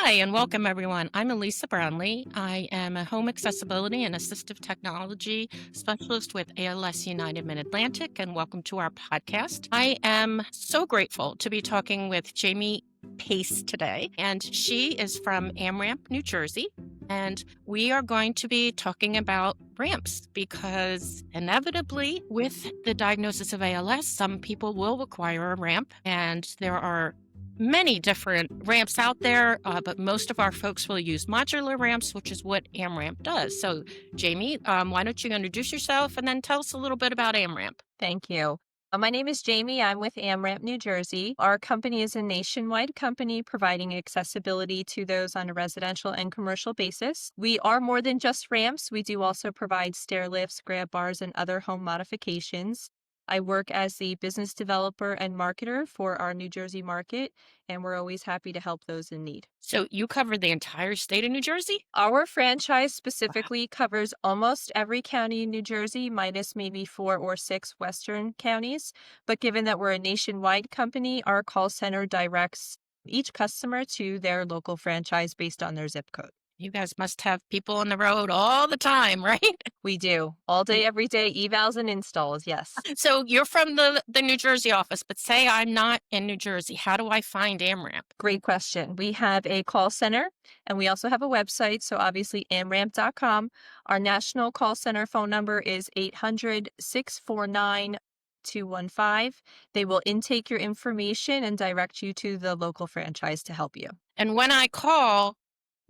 Hi, and welcome everyone. I'm Alisa Brownlee. I am a home accessibility and assistive technology specialist with ALS United Mid-Atlantic, and welcome to our podcast. I am so grateful to be talking with Jamie Pace today, and she is from AMRAMP, New Jersey. And we are going to be talking about ramps because inevitably, with the diagnosis of ALS, some people will require a ramp, and there are many different ramps out there, but most of our folks will use modular ramps, which is what AMRAMP does. So, Jamie, why don't you introduce yourself and then tell us a little bit about AMRAMP? Thank you. My name is Jamie. I'm with AMRAMP New Jersey. Our company is a nationwide company providing accessibility to those on a residential and commercial basis. We are more than just ramps. We do also provide stair lifts, grab bars, and other home modifications. I work as the business developer and marketer for our New Jersey market, and we're always happy to help those in need. So, you cover the entire state of New Jersey? Our franchise Wow. specifically covers almost every county in New Jersey, minus maybe 4 or 6 western counties. But given that we're a nationwide company, our call center directs each customer to their local franchise based on their zip code. You guys must have people on the road all the time, right? We do all day, every day, evals and installs. Yes. So, you're from the New Jersey office, but say I'm not in New Jersey. How do I find AMRAMP? Great question. We have a call center and we also have a website. So obviously amramp.com. Our national call center phone number is 800-649-215. They will intake your information and direct you to the local franchise to help you. And when I call,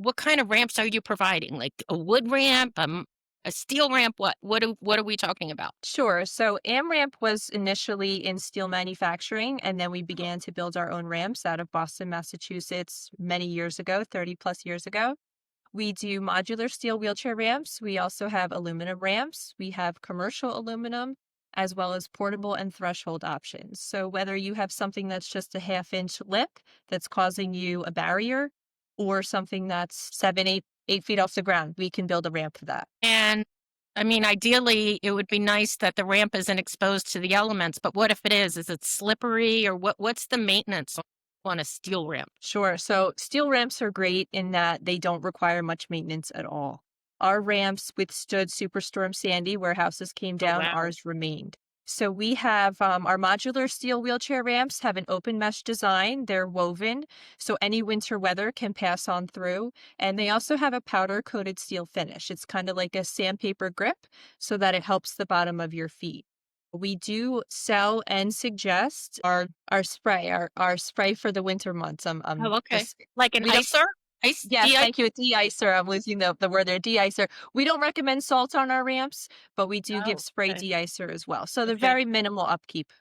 what kind of ramps are you providing? Like a wood ramp, a steel ramp? What are we talking about? Sure. So AMRAMP was initially in steel manufacturing, and then we began to build our own ramps out of Boston, Massachusetts many years ago, 30 plus years ago. We do modular steel wheelchair ramps. We also have aluminum ramps. We have commercial aluminum, as well as portable and threshold options. So whether you have something that's just a 1/2 inch lip that's causing you a barrier, or something that's 8 feet off the ground, we can build a ramp for that. And I mean, ideally, it would be nice that the ramp isn't exposed to the elements, but what if it is? Is it slippery or what's the maintenance on a steel ramp? Sure. So steel ramps are great in that they don't require much maintenance at all. Our ramps withstood Superstorm Sandy, where houses came Oh, down, wow. ours remained. So we have our modular steel wheelchair ramps have an open mesh design. They're woven, so any winter weather can pass on through. And they also have a powder coated steel finish. It's kind of like a sandpaper grip so that it helps the bottom of your feet. We do sell and suggest our spray, our spray for the winter months. Oh, okay. Just Like an we don't. icer? Ice Yes, de thank you. A de-icer. I'm losing the word there. De-icer. We don't recommend salt on our ramps, but we do give Oh, spray okay. de-icer as well. So they're Okay. very minimal upkeep.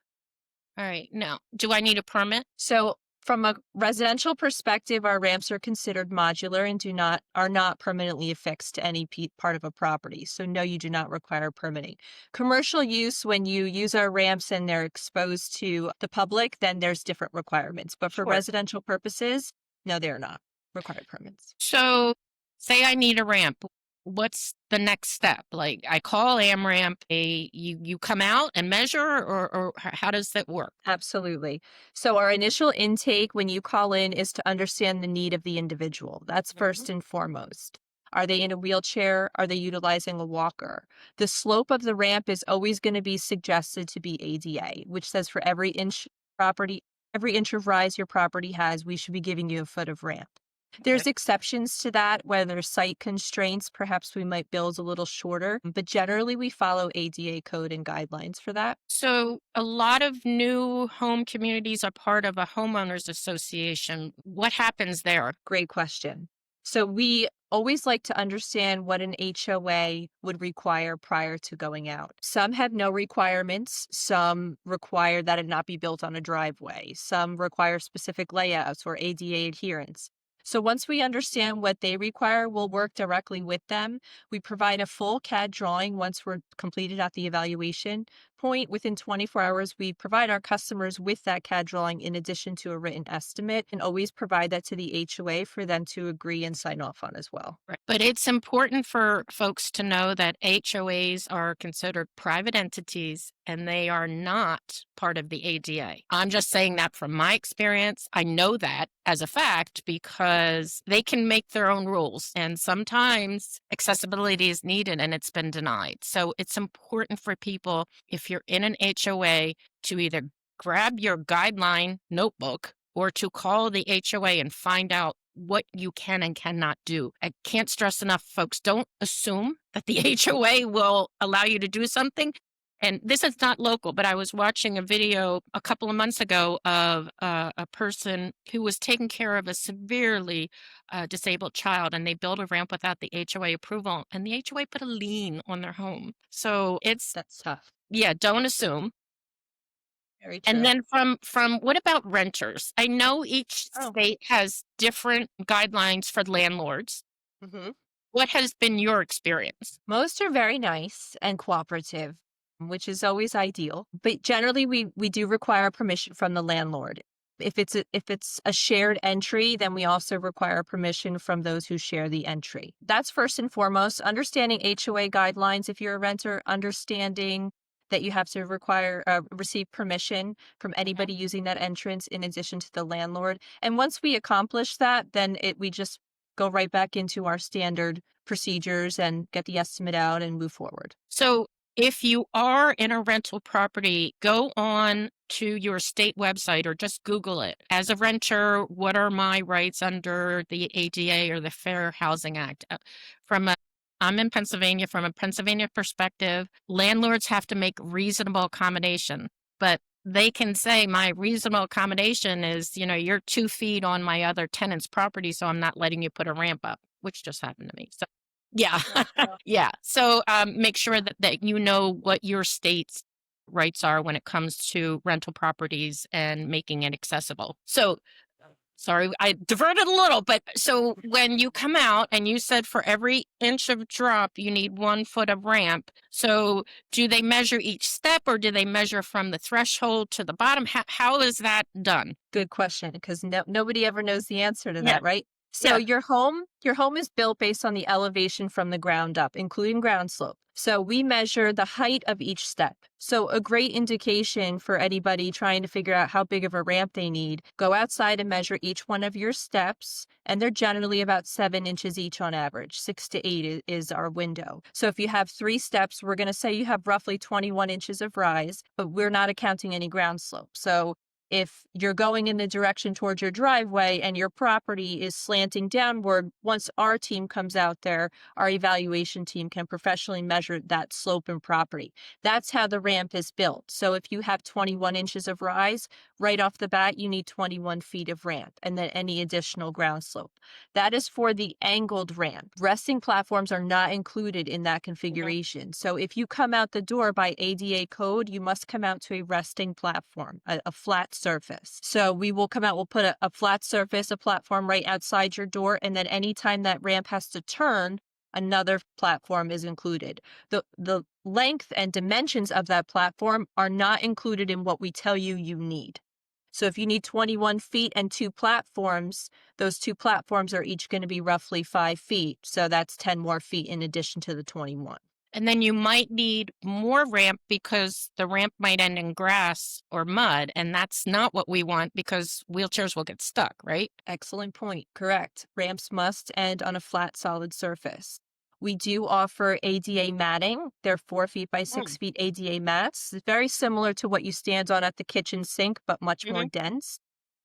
All right. Now, do I need a permit? So from a residential perspective, our ramps are considered modular and are not permanently affixed to any part of a property. So no, you do not require permitting. Commercial use, when you use our ramps and they're exposed to the public, then there's different requirements. But for Sure. residential purposes, no, they're not required permits. So, say I need a ramp. What's the next step? Like I call AMRAMP, you come out and measure or how does that work? Absolutely. So our initial intake when you call in is to understand the need of the individual. That's Mhm. first and foremost. Are they in a wheelchair? Are they utilizing a walker? The slope of the ramp is always going to be suggested to be ADA, which says for every inch of rise your property has, we should be giving you a foot of ramp. Okay. There's exceptions to that, where there's site constraints. Perhaps we might build a little shorter, but generally we follow ADA code and guidelines for that. So a lot of new home communities are part of a homeowners association. What happens there? Great question. So we always like to understand what an HOA would require prior to going out. Some have no requirements. Some require that it not be built on a driveway. Some require specific layouts or ADA adherence. So once we understand what they require, we'll work directly with them. We provide a full CAD drawing once we're completed at the evaluation. point, within 24 hours, we provide our customers with that CAD drawing in addition to a written estimate, and always provide that to the HOA for them to agree and sign off on as well. Right. But it's important for folks to know that HOAs are considered private entities and they are not part of the ADA. I'm just saying that from my experience. I know that as a fact because they can make their own rules, and sometimes accessibility is needed and it's been denied. So it's important for people, if you're in an HOA, to either grab your guideline notebook or to call the HOA and find out what you can and cannot do. I can't stress enough, folks, don't assume that the HOA will allow you to do something. And this is not local, but I was watching a video a couple of months ago of a person who was taking care of a severely disabled child, and they built a ramp without the HOA approval, and the HOA put a lien on their home. So it's, That's tough. yeah, don't assume. Very And true. then from what about renters? I know each Oh. state has different guidelines for landlords. hmm What has been your experience? Most are very nice and cooperative, which is always ideal. But generally, we do require permission from the landlord. If it's a shared entry, then we also require permission from those who share the entry. That's first and foremost. Understanding HOA guidelines if you're a renter, understanding that you have to receive permission from anybody using that entrance in addition to the landlord. And once we accomplish that, then we just go right back into our standard procedures and get the estimate out and move forward. So if you are in a rental property, go on to your state website or just Google it. As a renter, what are my rights under the ADA or the Fair Housing Act? I'm in Pennsylvania. From a Pennsylvania perspective, landlords have to make reasonable accommodation, but they can say my reasonable accommodation is, you're 2 feet on my other tenant's property, so I'm not letting you put a ramp up, which just happened to me. So yeah. Gotcha. Yeah. So make sure that you know what your state's rights are when it comes to rental properties and making it accessible. So sorry, I diverted a little, but so when you come out and you said for every inch of drop, you need 1 foot of ramp. So do they measure each step or do they measure from the threshold to the bottom? How is that done? Good question, because nobody ever knows the answer to Yeah. that, right? So Yeah. your home is built based on the elevation from the ground up, including ground slope. So we measure the height of each step. So a great indication for anybody trying to figure out how big of a ramp they need, go outside and measure each one of your steps, and they're generally about 7 inches each on average. 6 to 8 is our window. So if you have 3 steps, we're going to say you have roughly 21 inches of rise, but we're not accounting any ground slope. So if you're going in the direction towards your driveway and your property is slanting downward, once our team comes out there, our evaluation team can professionally measure that slope and property. That's how the ramp is built. So if you have 21 inches of rise, right off the bat, you need 21 feet of ramp and then any additional ground slope. That is for the angled ramp. Resting platforms are not included in that configuration. So if you come out the door by ADA code, you must come out to a resting platform, a flat surface. So we will come out, we'll put a flat surface, a platform right outside your door, and then anytime that ramp has to turn, another platform is included. The length and dimensions of that platform are not included in what we tell you you need. So if you need 21 feet and 2 platforms, those 2 platforms are each going to be roughly 5 feet. So that's 10 more feet in addition to the 21. And then you might need more ramp because the ramp might end in grass or mud. And that's not what we want because wheelchairs will get stuck, right? Excellent point. Correct. Ramps must end on a flat, solid surface. We do offer ADA matting. They're 4 feet by 6 feet ADA mats. It's very similar to what you stand on at the kitchen sink, but much more dense.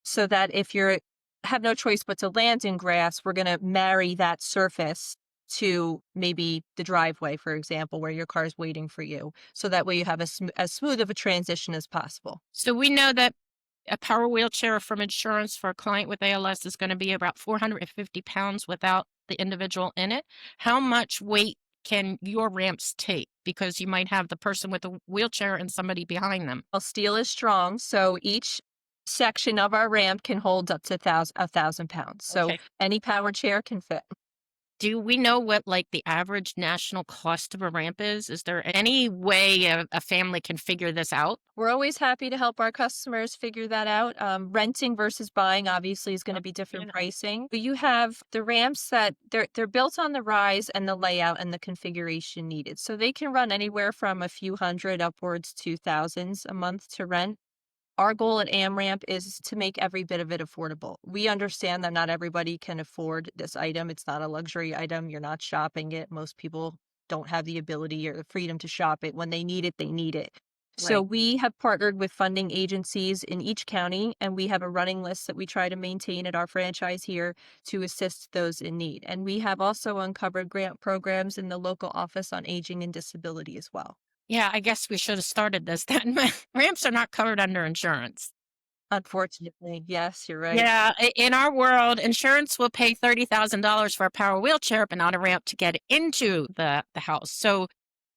So that if you have no choice but to land in grass, we're going to marry that surface to maybe the driveway, for example, where your car is waiting for you. So that way you have as smooth of a transition as possible. So we know that a power wheelchair from insurance for a client with ALS is going to be about 450 pounds without the individual in it. How much weight can your ramps take? Because you might have the person with a wheelchair and somebody behind them. Well, steel is strong, so each section of our ramp can hold up to 1,000 pounds. So Okay. any power chair can fit. Do we know what, like, the average national cost of a ramp is? Is there any way a family can figure this out? We're always happy to help our customers figure that out. Renting versus buying obviously is going to be different Yeah. pricing. But you have the ramps that they're built on the rise and the layout and the configuration needed. So they can run anywhere from a few hundred upwards to thousands a month to rent. Our goal at AMRAMP is to make every bit of it affordable. We understand that not everybody can afford this item. It's not a luxury item. You're not shopping it. Most people don't have the ability or the freedom to shop it. When they need it, they need it. So Right. we have partnered with funding agencies in each county, and we have a running list that we try to maintain at our franchise here to assist those in need. And we have also uncovered grant programs in the local office on aging and disability as well. Yeah, I guess we should have started this then. Ramps are not covered under insurance. Unfortunately, yes, you're right. Yeah, in our world, insurance will pay $30,000 for a power wheelchair, but not a ramp to get into the house. So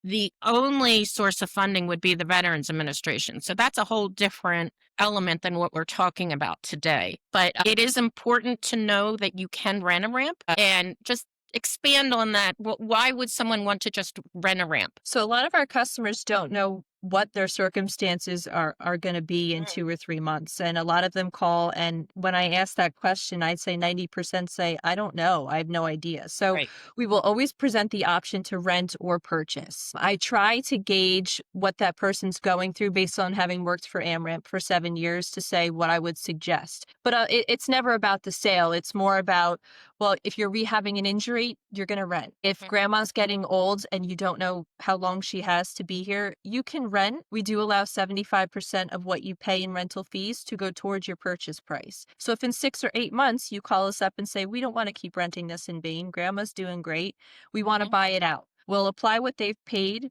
the only source of funding would be the Veterans Administration. So that's a whole different element than what we're talking about today. But it is important to know that you can rent a ramp and just expand on that. Why would someone want to just rent a ramp? So a lot of our customers don't know what their circumstances are going to be in Mm. 2 or 3 months, and a lot of them call, and when I ask that question, I'd say 90% say, "I don't know. I have no idea." So Right. we will always present the option to rent or purchase. I try to gauge what that person's going through based on having worked for AmRamp for 7 years to say what I would suggest. But it's never about the sale. It's more about, well, if you're rehabbing an injury, you're going to rent. If grandma's getting old and you don't know how long she has to be here, you can rent. We do allow 75% of what you pay in rental fees to go towards your purchase price. So if in 6 or 8 months you call us up and say, we don't want to keep renting this in vain, grandma's doing great, we want to Mhm. buy it out. We'll apply what they've paid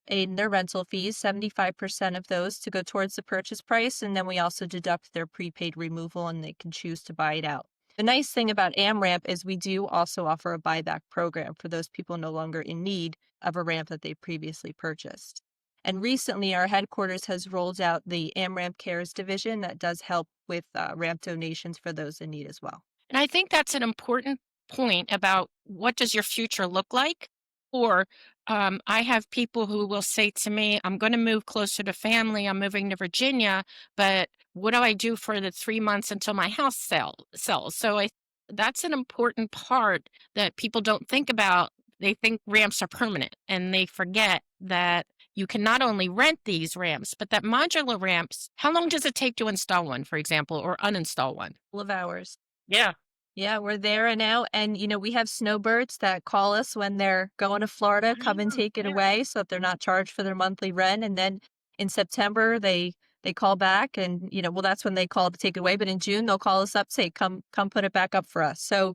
in their rental fees, 75% of those to go towards the purchase price. And then we also deduct their prepaid removal and they can choose to buy it out. The nice thing about AMRAMP is we do also offer a buyback program for those people no longer in need of a ramp that they previously purchased. And recently, our headquarters has rolled out the AMRAMP Cares division that does help with ramp donations for those in need as well. And I think that's an important point about what does your future look like? Or I have people who will say to me, I'm going to move closer to family. I'm moving to Virginia, but what do I do for the 3 months until my house sells? So that's an important part that people don't think about. They think ramps are permanent and they forget that you can not only rent these ramps, but that modular ramps, how long does it take to install one, for example, or uninstall one? Full of hours. Yeah. Yeah, we're there and now. And, we have snowbirds that call us when they're going to Florida, come and Oh, take it yeah. away so that they're not charged for their monthly rent. And then in September, they call back and, well, that's when they call to take it away. But in June, they'll call us up, say, come put it back up for us. So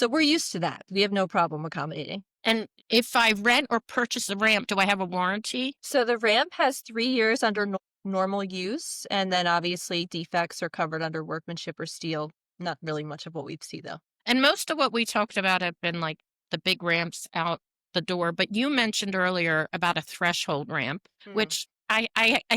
we're used to that. We have no problem accommodating. And if I rent or purchase a ramp, do I have a warranty? So the ramp has 3 years under normal use. And then obviously defects are covered under workmanship or steel. Not really much of what we'd see though. And most of what we talked about have been like the big ramps out the door. But you mentioned earlier about a threshold ramp, Hmm. which I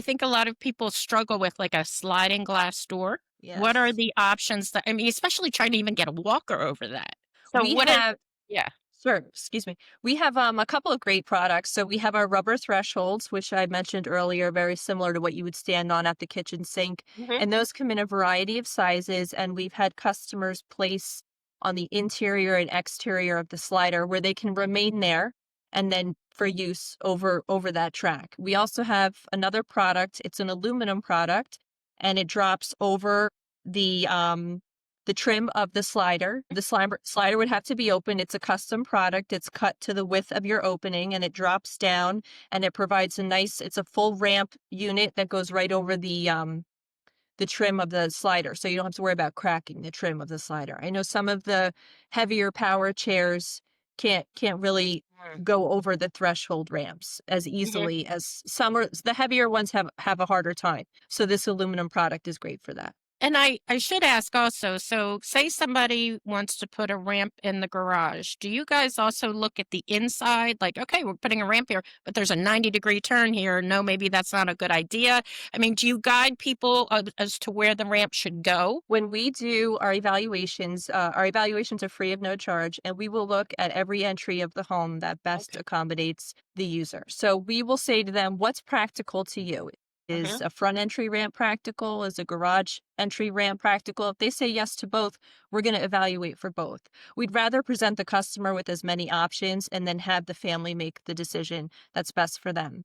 think a lot of people struggle with, like a sliding glass door. What are Yes. the options that, I mean, especially trying to even get a walker over that? So We what is, have yeah. Sure, excuse me. We have a couple of great products. So we have our rubber thresholds, which I mentioned earlier, very similar to what you would stand on at the kitchen sink. Hmm. And those come in a variety of sizes. And we've had customers place on the interior and exterior of the slider where they can remain there and then for use over that track. We also have another product. It's an aluminum product and it drops over the trim of the slider. The slider would have to be open. It's a custom product. It's cut to the width of your opening and it drops down and it provides it's a full ramp unit that goes right over the trim of the slider. So you don't have to worry about cracking the trim of the slider. I know some of the heavier power chairs can't really go over the threshold ramps as Hmm. easily as the heavier ones have a harder time. So this aluminum product is great for that. And I should ask also, so say somebody wants to put a ramp in the garage. Do you guys also look at the inside? Like, okay, we're putting a ramp here, but there's a 90-degree turn here. No, maybe that's not a good idea. I mean, do you guide people as to where the ramp should go? When we do our evaluations are free of no charge, and we will look at every entry of the home that best Okay. accommodates the user. So we will say to them, what's practical to you? Hmm. Is a front entry ramp practical? Is a garage entry ramp practical? If they say yes to both, we're going to evaluate for both. We'd rather present the customer with as many options and then have the family make the decision that's best for them.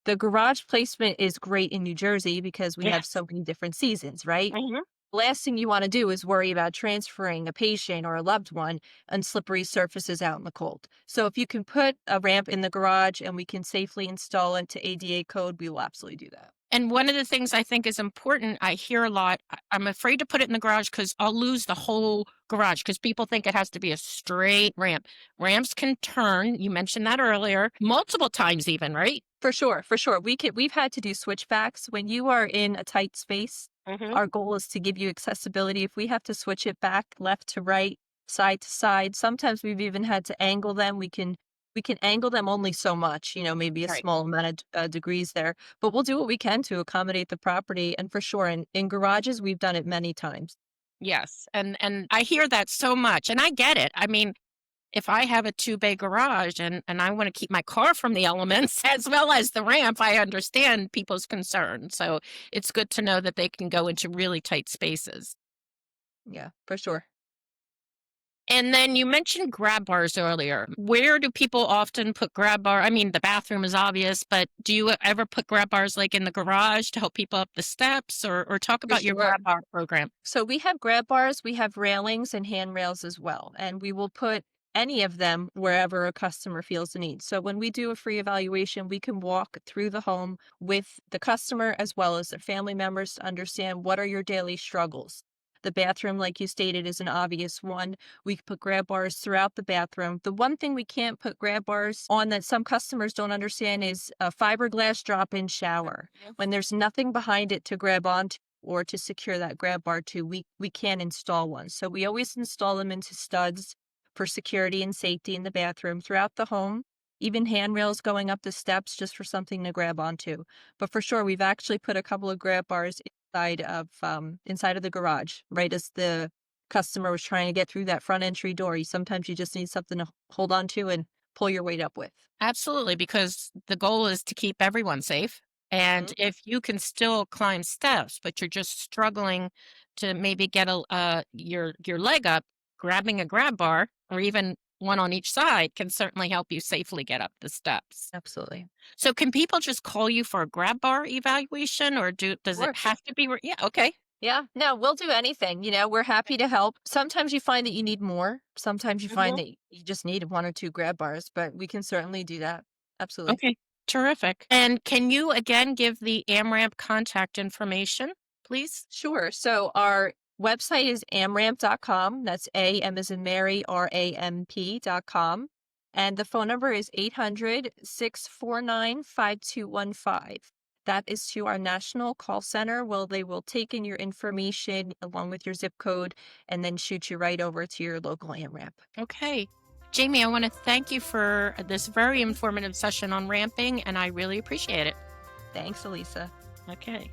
The garage placement is great in New Jersey because we have Yes. so many different seasons, right? Hmm. Last thing you want to do is worry about transferring a patient or a loved one on slippery surfaces out in the cold. So if you can put a ramp in the garage and we can safely install it to ADA code, we will absolutely do that. And one of the things I think is important, I hear a lot, I'm afraid to put it in the garage because I'll lose the whole garage because people think it has to be a straight ramp. Ramps can turn, you mentioned that earlier, multiple times even, right? For sure, for sure. We've had to do switchbacks. When you are in a tight space, Hmm. our goal is to give you accessibility. If we have to switch it back left to right, side to side, sometimes we've even had to angle them. We can angle them only so much, maybe a Right. small amount of degrees there, but we'll do what we can to accommodate the property. And for sure, in garages, we've done it many times. Yes. And I hear that so much. And I get it. I mean, if I have a two-bay garage and I want to keep my car from the elements as well as the ramp, I understand people's concern. So it's good to know that they can go into really tight spaces. Yeah, for sure. And then you mentioned grab bars earlier. Where do people often put grab bar? I mean, the bathroom is obvious, but do you ever put grab bars like in the garage to help people up the steps or talk For about your sure. grab bar program? So we have grab bars, we have railings and handrails as well, and we will put any of them wherever a customer feels the need. So when we do a free evaluation, we can walk through the home with the customer as well as their family members to understand what are your daily struggles. The bathroom, like you stated, is an obvious one. We can put grab bars throughout the bathroom. The one thing we can't put grab bars on that some customers don't understand is a fiberglass drop-in shower. When there's nothing behind it to grab onto or to secure that grab bar to, we can install one. So we always install them into studs for security and safety in the bathroom throughout the home, even handrails going up the steps just for something to grab onto. But for sure, we've actually put a couple of grab bars inside of the garage, right as the customer was trying to get through that front entry door. Sometimes you just need something to hold on to and pull your weight up with. Absolutely, because the goal is to keep everyone safe. And Mhm. if you can still climb steps, but you're just struggling to maybe get your leg up, grabbing a grab bar or even one on each side can certainly help you safely get up the steps. Absolutely. So can people just call you for a grab bar evaluation or does it Sure. have to be yeah, okay. Yeah, no, we'll do anything. We're happy to help. Sometimes you find that you need more. Sometimes you find Mhm. that you just need one or two grab bars, but we can certainly do that. Absolutely. Okay. Terrific. And can you again give the AMRAMP contact information, please? Sure. So our website is amramp.com. That's A, M as in Mary, RAMP.com. And the phone number is 800-649-5215. That is to our national call center. Well, they will take in your information along with your zip code and then shoot you right over to your local AMRAMP. Okay. Jamie, I want to thank you for this very informative session on ramping, and I really appreciate it. Thanks, Alisa. Okay.